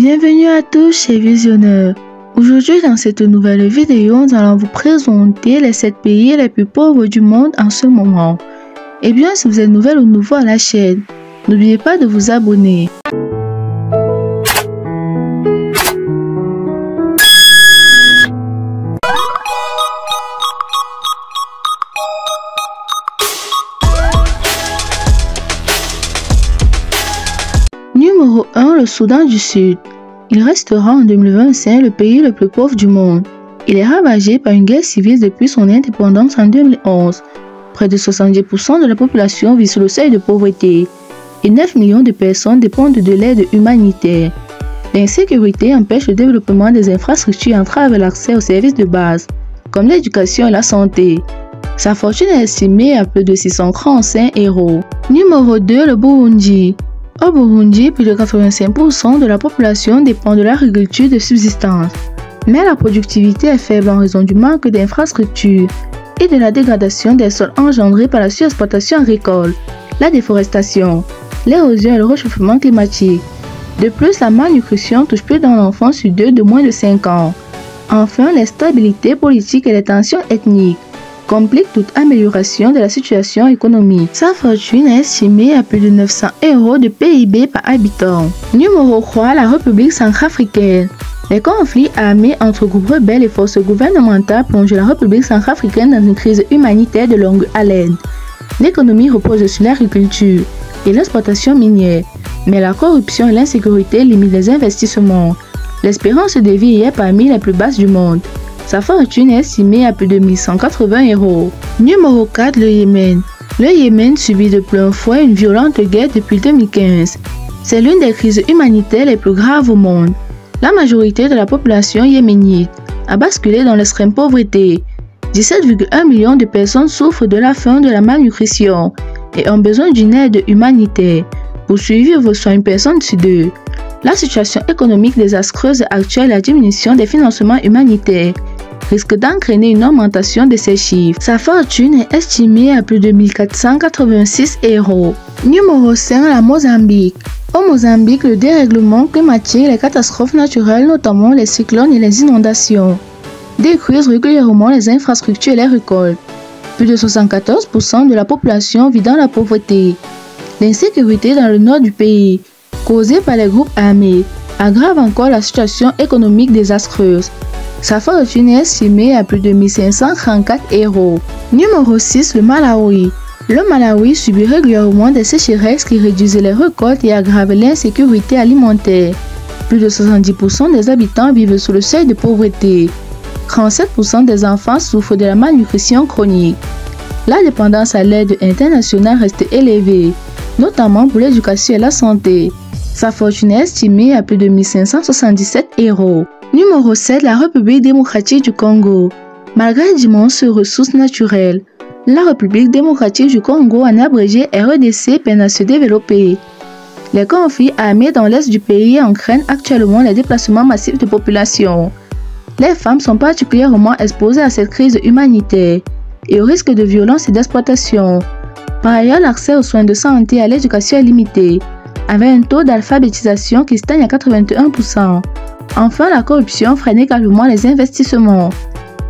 Bienvenue à tous chers visionneurs. Aujourd'hui dans cette nouvelle vidéo, nous allons vous présenter les 7 pays les plus pauvres du monde en ce moment. Et bien si vous êtes nouvelle ou nouveau à la chaîne, n'oubliez pas de vous abonner. Numéro 1, le Soudan du Sud. Il restera en 2025 le pays le plus pauvre du monde. Il est ravagé par une guerre civile depuis son indépendance en 2011. Près de 70% de la population vit sous le seuil de pauvreté et 9 millions de personnes dépendent de l'aide humanitaire. L'insécurité empêche le développement des infrastructures et entrave l'accès aux services de base, comme l'éducation et la santé. Sa fortune est estimée à plus de 635 €. Numéro 2, le Burundi. Au Burundi, plus de 85% de la population dépend de l'agriculture de subsistance. Mais la productivité est faible en raison du manque d'infrastructures et de la dégradation des sols engendrée par la surexploitation agricole, la déforestation, l'érosion et le réchauffement climatique. De plus, la malnutrition touche plus d'un enfant sur deux de moins de 5 ans. Enfin, l'instabilité politique et les tensions ethniques complique toute amélioration de la situation économique. Sa fortune est estimée à plus de 900 € de PIB par habitant. Numéro 3, la République centrafricaine. Les conflits armés entre groupes rebelles et forces gouvernementales plongent la République centrafricaine dans une crise humanitaire de longue haleine. L'économie repose sur l'agriculture et l'exploitation minière, mais la corruption et l'insécurité limitent les investissements. L'espérance de vie est parmi les plus basses du monde. Sa fortune est estimée à plus de 1180 €. Numéro 4, le Yémen. Le Yémen subit de plein fouet une violente guerre depuis 2015. C'est l'une des crises humanitaires les plus graves au monde. La majorité de la population yéménite a basculé dans l'extrême pauvreté. 17,1 millions de personnes souffrent de la faim, de la malnutrition et ont besoin d'une aide humanitaire pour survivre soit une personne sur deux. La situation économique désastreuse actuelle et la diminution des financements humanitaires risque d'entraîner une augmentation de ces chiffres. Sa fortune est estimée à plus de 1486 €. Numéro 5, la Mozambique. Au Mozambique, le dérèglement climatique et les catastrophes naturelles, notamment les cyclones et les inondations, détruisent régulièrement les infrastructures et les récoltes. Plus de 74% de la population vit dans la pauvreté. L'insécurité dans le nord du pays, causée par les groupes armés, aggrave encore la situation économique désastreuse. Sa fortune est estimée à plus de 1534 €. Numéro 6, le Malawi. Le Malawi subit régulièrement des sécheresses qui réduisent les récoltes et aggravent l'insécurité alimentaire. Plus de 70% des habitants vivent sous le seuil de pauvreté. 37% des enfants souffrent de la malnutrition chronique. La dépendance à l'aide internationale reste élevée, notamment pour l'éducation et la santé. Sa fortune est estimée à plus de 1577 €. Numéro 7, la République démocratique du Congo. Malgré d'immenses ressources naturelles, la République démocratique du Congo, en abrégé RDC, peine à se développer. Les conflits armés dans l'est du pays entraînent actuellement les déplacements massifs de population. Les femmes sont particulièrement exposées à cette crise humanitaire et au risque de violence et d'exploitation. Par ailleurs, l'accès aux soins de santé et à l'éducation est limité, avec un taux d'alphabétisation qui stagne à 81%. Enfin, la corruption freine également les investissements.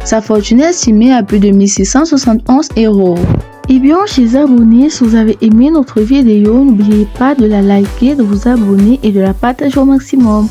Sa fortune est estimée à plus de 1671 €. Et bien, chers abonnés, si vous avez aimé notre vidéo, n'oubliez pas de la liker, de vous abonner et de la partager au maximum.